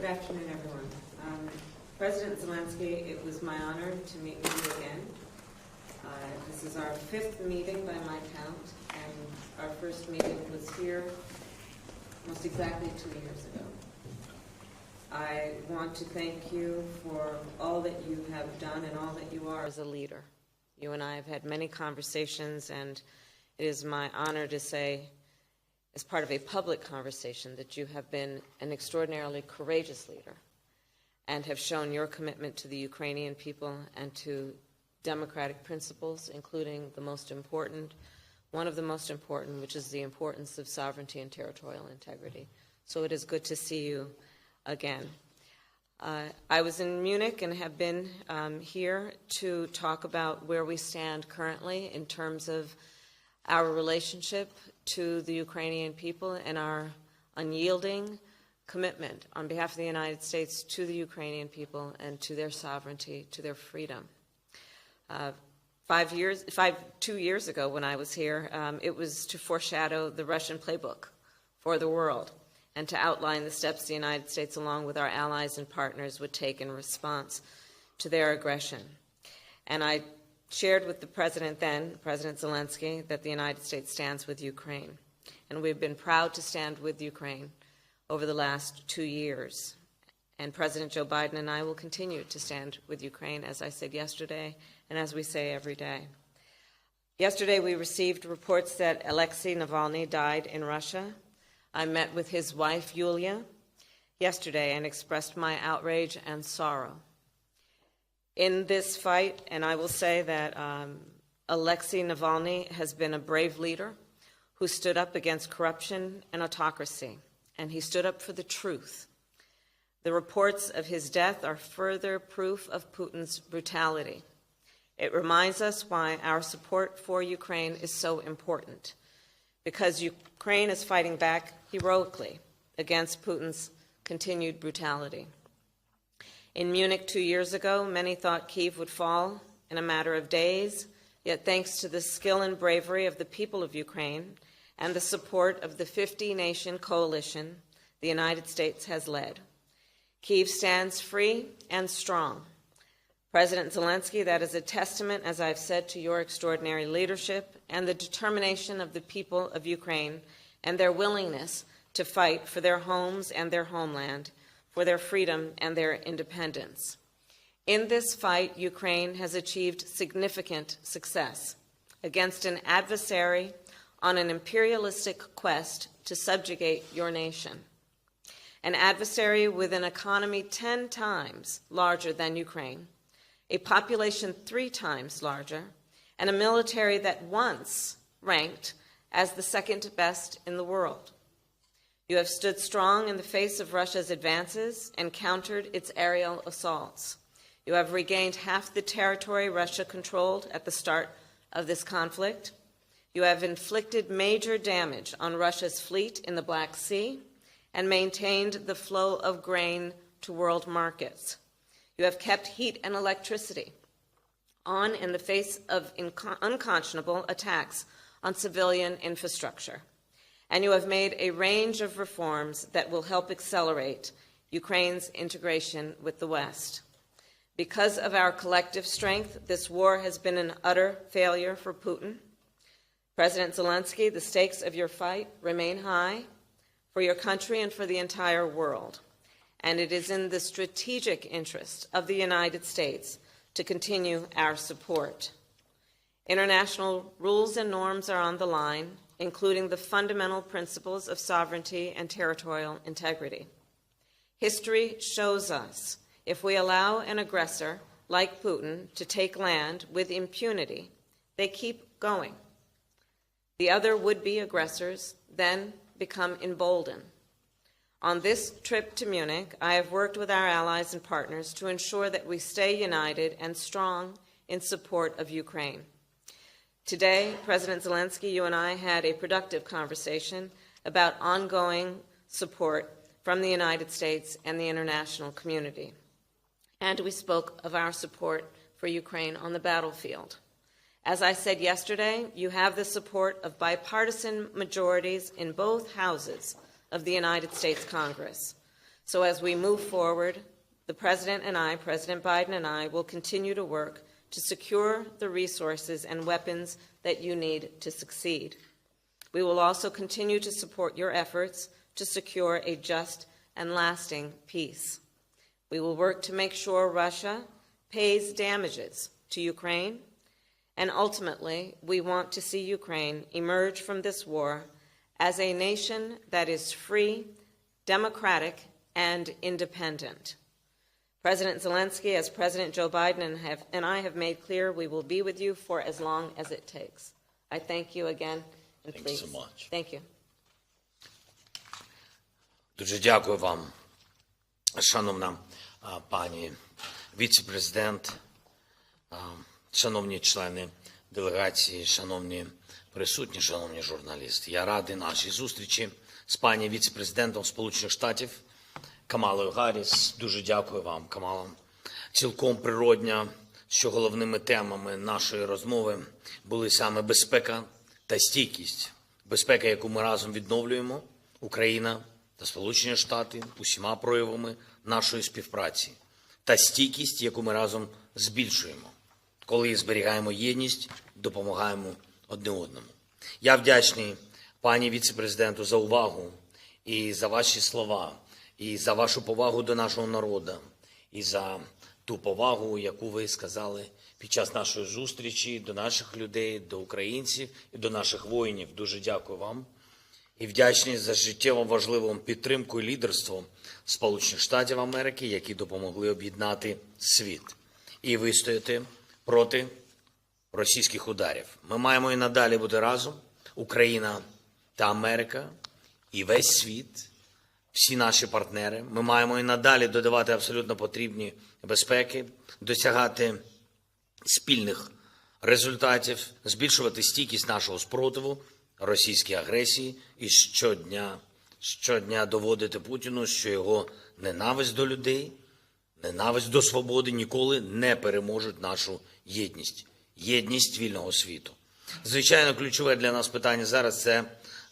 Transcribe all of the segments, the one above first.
afternoon, everyone. President Zelensky, it was my honor to meet with you again. This is our 5th meeting by my count, and our first meeting was here almost exactly 2 years ago. I want to thank you for all that you have done and all that you are as a leader. You and I have had many conversations, and it is my honor to say, as part of a public conversation, that you have been an extraordinarily courageous leader and have shown your commitment to the Ukrainian people and to democratic principles, including the most important, one of the most important, which is the importance of sovereignty and territorial integrity. So it is good to see you again. I was in Munich and have been here to talk about where we stand currently in terms of our relationship to the Ukrainian people and our unyielding commitment on behalf of the United States to the Ukrainian people and to their sovereignty, to their freedom. 2 years ago when I was here, it was to foreshadow the Russian playbook for the world and to outline the steps the United States, along with our allies and partners, would take in response to their aggression. And I shared with the President then, President Zelensky, that the United States stands with Ukraine. And we've been proud to stand with Ukraine over the last 2 years. And President Joe Biden and I will continue to stand with Ukraine, as I said yesterday, and as we say every day. Yesterday we received reports that Alexei Navalny died in Russia. I met with his wife, Yulia, yesterday and expressed my outrage and sorrow. In this fight, and I will say that Alexei Navalny has been a brave leader who stood up against corruption and autocracy, and he stood up for the truth. The reports of his death are further proof of Putin's brutality. It reminds us why our support for Ukraine is so important, because Ukraine is fighting back heroically against Putin's continued brutality. In Munich 2 years ago, many thought Kyiv would fall in a matter of days, yet thanks to the skill and bravery of the people of Ukraine and the support of the 50-nation coalition the United States has led, Kyiv stands free and strong. President Zelensky, that is a testament, as I've said, to your extraordinary leadership and the determination of the people of Ukraine and their willingness to fight for their homes and their homeland, for their freedom and their independence. In this fight, Ukraine has achieved significant success against an adversary on an imperialistic quest to subjugate your nation, an adversary with an economy 10 times larger than Ukraine, a population 3 times larger, and a military that once ranked as the second best in the world. You have stood strong in the face of Russia's advances and countered its aerial assaults. You have regained half the territory Russia controlled at the start of this conflict. You have inflicted major damage on Russia's fleet in the Black Sea and maintained the flow of grain to world markets. You have kept heat and electricity on in the face of unconscionable attacks on civilian infrastructure. And you have made a range of reforms that will help accelerate Ukraine's integration with the West. Because of our collective strength, this war has been an utter failure for Putin. President Zelensky, the stakes of your fight remain high for your country and for the entire world. And it is in the strategic interest of the United States to continue our support. International rules and norms are on the line, including the fundamental principles of sovereignty and territorial integrity. History shows us if we allow an aggressor like Putin to take land with impunity, they keep going. The other would-be aggressors then become emboldened. On this trip to Munich, I have worked with our allies and partners to ensure that we stay united and strong in support of Ukraine. Today, President Zelensky, you and I had a productive conversation about ongoing support from the United States and the international community. And we spoke of our support for Ukraine on the battlefield. As I said yesterday, you have the support of bipartisan majorities in both houses of the United States Congress. So as we move forward, the President Biden and I, will continue to work to secure the resources and weapons that you need to succeed. We will also continue to support your efforts to secure a just and lasting peace. We will work to make sure Russia pays damages to Ukraine, and ultimately, we want to see Ukraine emerge from this war as a nation that is free, democratic, and independent. President Zelensky, as President Joe Biden and I have made clear, we will be with you for as long as it takes. I thank you again, and please. Thank you so much. Thank you. Дуже дякую вам, шановна пані віце-президент, шановні члени делегації, шановні присутні, шановні журналісти. Я радий нашій зустрічі з пані віце-президентом Сполучених Штатів Камалою Гарріс. Дуже дякую вам, Камала. Цілком природно, що головними темами нашої розмови були саме безпека та стійкість. Безпека, яку ми разом відновлюємо, Україна та Сполучені Штати, усіма проявами нашої співпраці. Та стійкість, яку ми разом збільшуємо, коли зберігаємо єдність, допомагаємо одне одному. Я вдячний пані віце-президенту за увагу і за ваші слова, і за вашу повагу до нашого народу, і за ту повагу, яку ви сказали під час нашої зустрічі до наших людей, до українців і до наших воїнів. Дуже дякую вам. І вдячний за життєво важливу підтримку і лідерство Сполучених Штатів Америки, які допомогли об'єднати світ і вистояти проти російських ударів. Ми маємо і надалі бути разом, Україна та Америка, і весь світ, всі наші партнери. Ми маємо і надалі додавати абсолютно потрібні безпеки, досягати спільних результатів, збільшувати стійкість нашого спротиву російській агресії і щодня доводити Путіну, що його ненависть до людей, ненависть до свободи ніколи не переможуть нашу єдність, єдність вільного світу. Звичайно, ключове для нас питання зараз – це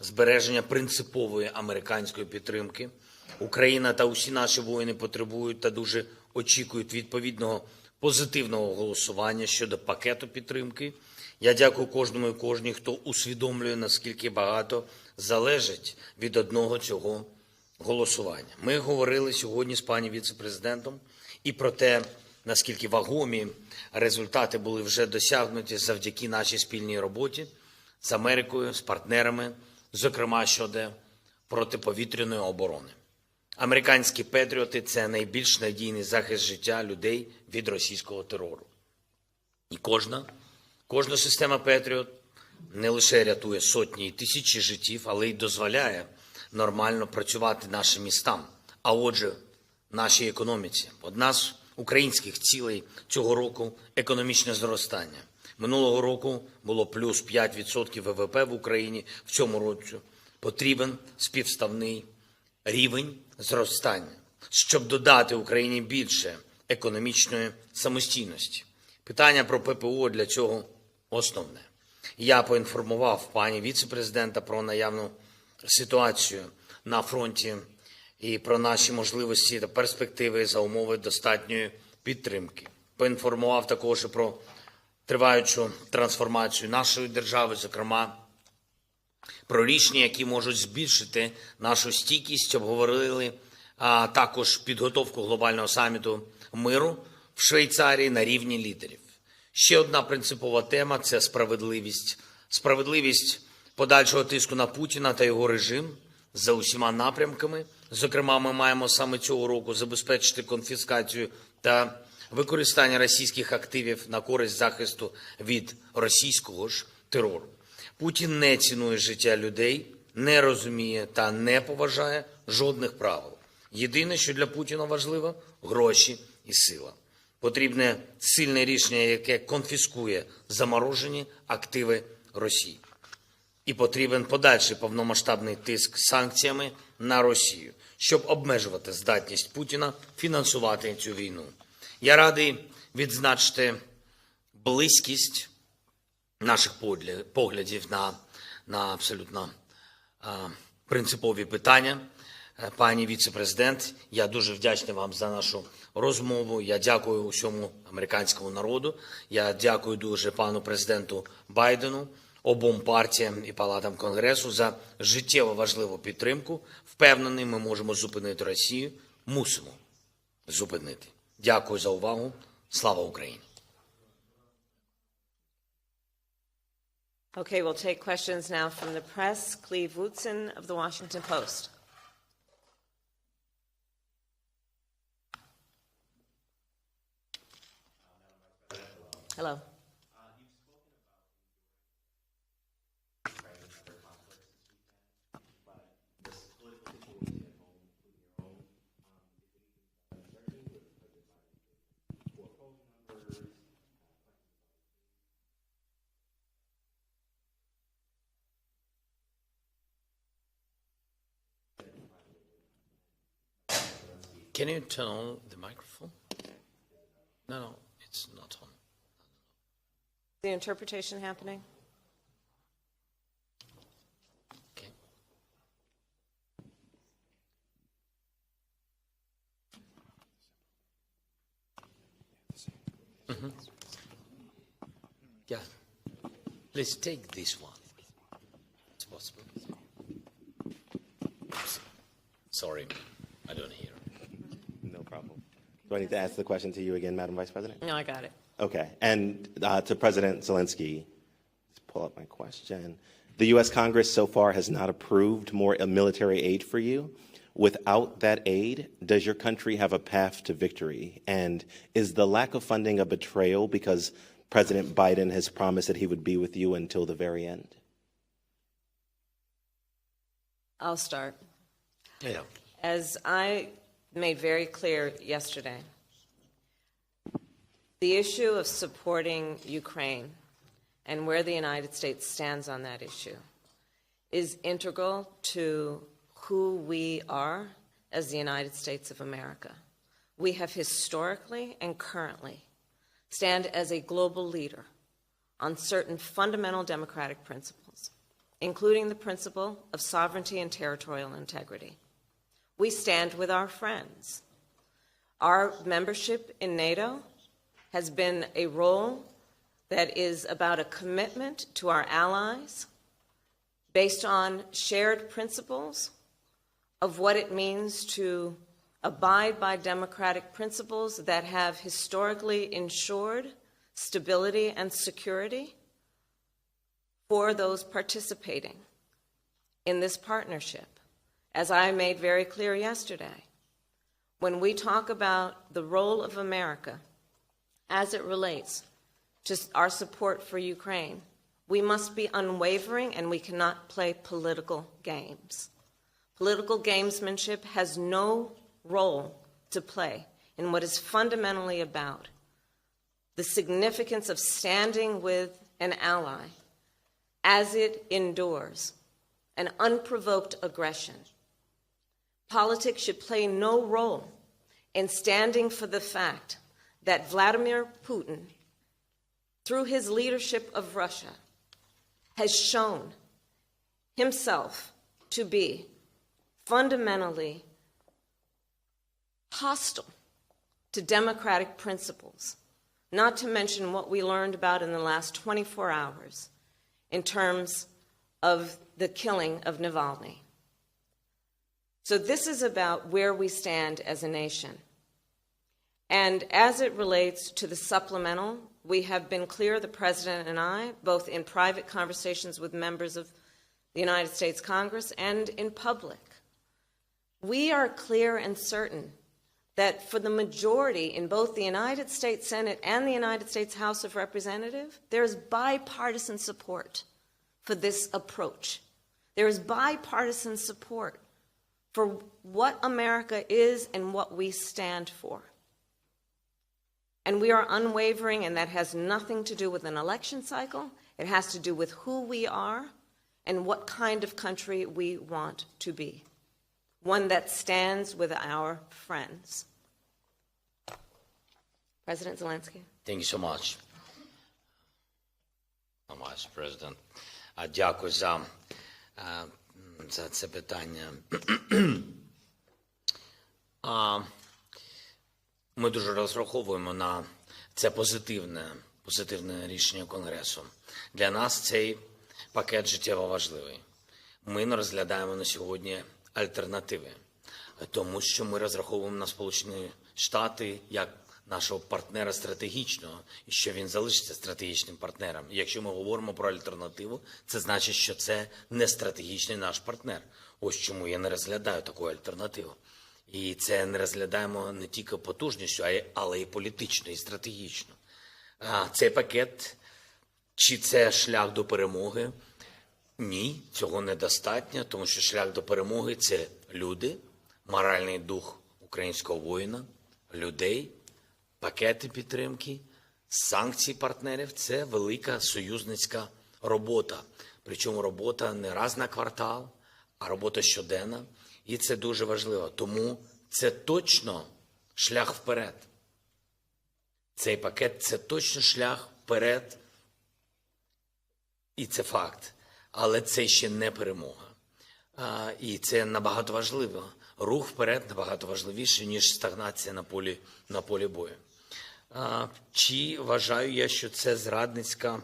збереження принципової американської підтримки. Україна та усі наші воїни потребують та дуже очікують відповідного позитивного голосування щодо пакету підтримки. Я дякую кожному і кожній, хто усвідомлює, наскільки багато залежить від одного цього голосування. Ми говорили сьогодні з пані віце-президентом і про те, наскільки вагомі результати були вже досягнуті завдяки нашій спільній роботі з Америкою, з партнерами, зокрема щодо протиповітряної оборони. Американські патріоти – це найбільш надійний захист життя людей від російського терору. І кожна система Петріот не лише рятує сотні і тисячі життів, але й дозволяє нормально працювати нашим містам, а отже, нашій економіці. Одна з українських цілей цього року – економічне зростання. Минулого року було плюс 5% ВВП в Україні, в цьому році потрібен співставний рівень зростання, щоб додати Україні більше економічної самостійності. Питання про ППО для цього основне. Я поінформував пані віце-президента про наявну ситуацію на фронті і про наші можливості та перспективи за умови достатньої підтримки. Поінформував також і про триваючу трансформацію нашої держави, зокрема, про рішення, які можуть збільшити нашу стійкість. Обговорили також підготовку глобального саміту миру в Швейцарії на рівні лідерів. Ще одна принципова тема – це справедливість. Справедливість подальшого тиску на Путіна та його режим за усіма напрямками. Зокрема, ми маємо саме цього року забезпечити конфіскацію та використання російських активів на користь захисту від російського ж терору. Путін не цінує життя людей, не розуміє та не поважає жодних правил. Єдине, що для Путіна важливо – гроші і сила. Потрібне сильне рішення, яке конфіскує заморожені активи Росії. І потрібен подальший повномасштабний тиск санкціями на Росію, щоб обмежувати здатність Путіна фінансувати цю війну. Я радий відзначити близькість наших поглядів на абсолютно принципові питання. Пані віце-президент, я дуже вдячний вам за нашу розмову. Я дякую усьому американському народу. Я дякую дуже пану президенту Байдену, обом партіям і палатам Конгресу за життєво важливу підтримку. Впевнений, ми можемо зупинити Росію. Мусимо зупинити. Дякую за увагу. Слава Україні! Okay, we'll take questions now from the press. Cleve Wootson of the Washington Post. Hello. Can you turn on the microphone? No, it's not on. The interpretation happening? Okay. Yeah. Let's take this one. It's possible. Sorry, I don't hear. No problem. Do I need to ask the question to you again, Madam Vice President? No, I got it. Okay. And to President Zelensky, let's pull up my question. The U.S. Congress so far has not approved more military aid for you. Without that aid, does your country have a path to victory? And is the lack of funding a betrayal because President Biden has promised that he would be with you until the very end? I'll start. Yeah. As I made very clear yesterday, the issue of supporting Ukraine and where the United States stands on that issue is integral to who we are as the United States of America. We have historically and currently stand as a global leader on certain fundamental democratic principles, including the principle of sovereignty and territorial integrity. We stand with our friends. Our membership in NATO has been a role that is about a commitment to our allies based on shared principles of what it means to abide by democratic principles that have historically ensured stability and security for those participating in this partnership. As I made very clear yesterday, when we talk about the role of America as it relates to our support for Ukraine, we must be unwavering and we cannot play political games. Political gamesmanship has no role to play in what is fundamentally about the significance of standing with an ally as it endures an unprovoked aggression. Politics should play no role in standing for the fact that Vladimir Putin, through his leadership of Russia, has shown himself to be fundamentally hostile to democratic principles, not to mention what we learned about in the last 24 hours in terms of the killing of Navalny. So this is about where we stand as a nation. And as it relates to the supplemental, we have been clear, the President and I, both in private conversations with members of the United States Congress and in public. We are clear and certain that for the majority in both the United States Senate and the United States House of Representatives, there is bipartisan support for this approach. There is bipartisan support for what America is and what we stand for. And we are unwavering, and that has nothing to do with an election cycle. It has to do with who we are and what kind of country we want to be. One that stands with our friends. President Zelensky. Thank you so much, Vice President. Дякую за це питання. Ми дуже розраховуємо на це позитивне рішення Конгресу. Для нас цей пакет життєво важливий. Ми не розглядаємо на сьогодні альтернативи, тому що ми розраховуємо на Сполучені Штати як нашого партнера стратегічного, і що він залишиться стратегічним партнером. І якщо ми говоримо про альтернативу, це значить, що це не стратегічний наш партнер. Ось чому я не розглядаю таку альтернативу. І це не розглядаємо не тільки потужністю, але і політично, і стратегічно. Цей пакет, чи це шлях до перемоги? Ні, цього недостатньо, тому що шлях до перемоги – це люди, моральний дух українського воїна, людей, пакети підтримки, санкції партнерів – це велика союзницька робота. Причому робота не раз на квартал, а робота щоденна. І це дуже важливо. Тому це точно шлях вперед. Цей пакет – це точно шлях вперед. І це факт. Але це ще не перемога. І це набагато важливо. Рух вперед набагато важливіше, ніж стагнація на полі бою. Чи вважаю я, що це зрадницька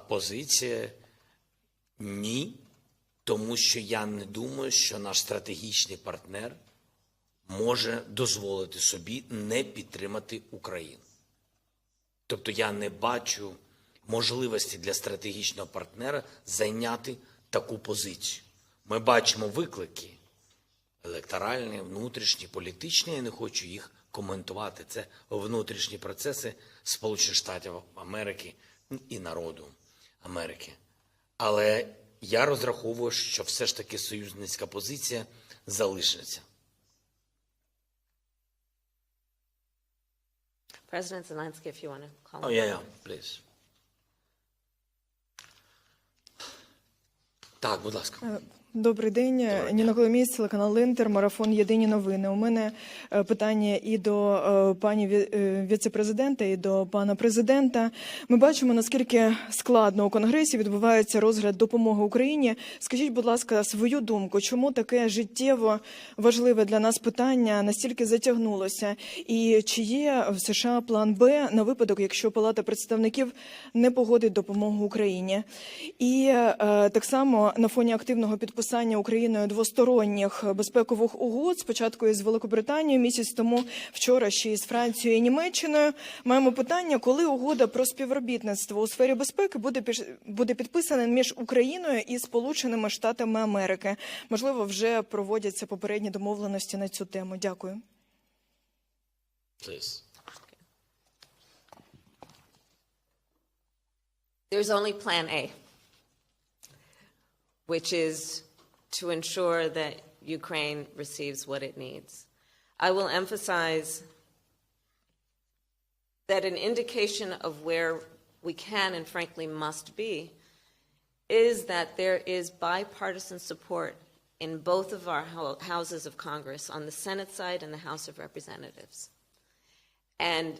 позиція? Ні. Тому що я не думаю, що наш стратегічний партнер може дозволити собі не підтримати Україну. Тобто я не бачу можливості для стратегічного партнера зайняти таку позицію. Ми бачимо виклики електоральні, внутрішні, політичні, я не хочу їх коментувати. Це внутрішні процеси Сполучених Штатів Америки і народу Америки. Але я розраховую, що все ж таки союзницька позиція залишиться. President Zelensky, if you want to call Oh, yeah, please. Так, будь ласка. Добрий день. Ніна Коломієць, телеканал «Інтер», марафон «Єдині новини». У мене питання і до пані віце-президента, і до пана президента. Ми бачимо, наскільки складно у Конгресі відбувається розгляд допомоги Україні. Скажіть, будь ласка, свою думку, чому таке життєво важливе для нас питання настільки затягнулося? І чи є в США план «Б» на випадок, якщо Палата представників не погодить допомогу Україні? І так само на фоні активного підписання Україною двосторонніх безпекових угод, спочатку із Великобританією, місяць тому, вчора ще із Францією і Німеччиною, маємо питання, коли угода про співробітництво у сфері безпеки буде підписана між Україною і Сполученими Штатами Америки. Можливо, вже проводяться попередні домовленості на цю тему. Дякую. Please. There's only plan A, which is to ensure that Ukraine receives what it needs. I will emphasize that an indication of where we can and frankly must be is that there is bipartisan support in both of our houses of Congress, on the Senate side and the House of Representatives. And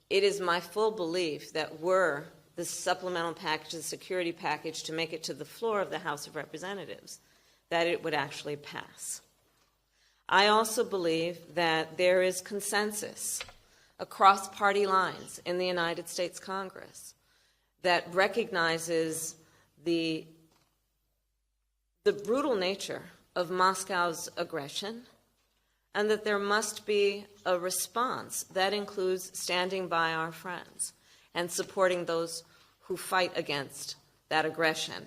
it is my full belief that were the supplemental package, the security package, to make it to the floor of the House of Representatives, that it would actually pass. I also believe that there is consensus across party lines in the United States Congress that recognizes the brutal nature of Moscow's aggression, and that there must be a response that includes standing by our friends and supporting those who fight against that aggression.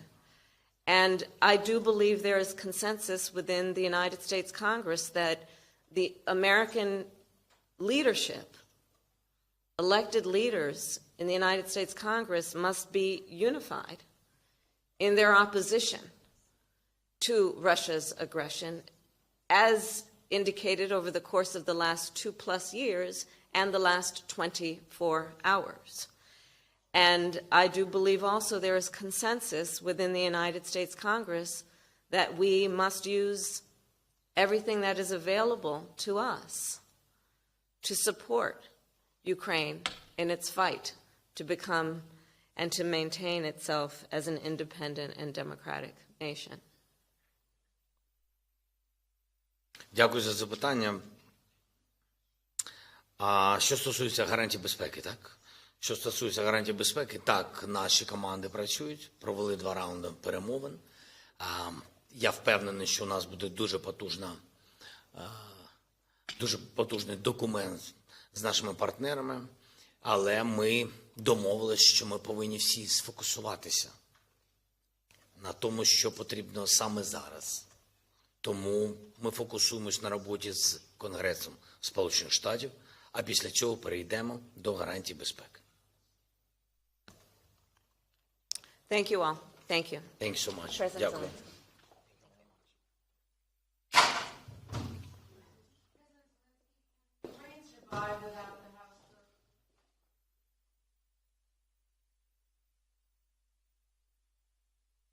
And I do believe there is consensus within the United States Congress that the American leadership, elected leaders in the United States Congress, must be unified in their opposition to Russia's aggression, as indicated over the course of the last 2+ years and the last 24 hours. And I do believe also there is consensus within the United States Congress that we must use everything that is available to us to support Ukraine in its fight to become and to maintain itself as an independent and democratic nation. Дякую за запитання. А що стосується гарантій безпеки, так? Що стосується гарантій безпеки, так, наші команди працюють, провели 2 раунди перемовин. Я впевнений, що у нас буде дуже потужний документ з нашими партнерами, але ми домовились, що ми повинні всі сфокусуватися на тому, що потрібно саме зараз. Тому ми фокусуємось на роботі з Конгресом Сполучених Штатів, а після цього перейдемо до гарантій безпеки. Thank you all. Thank you. Thank you so much. President Дякую. Zelensky.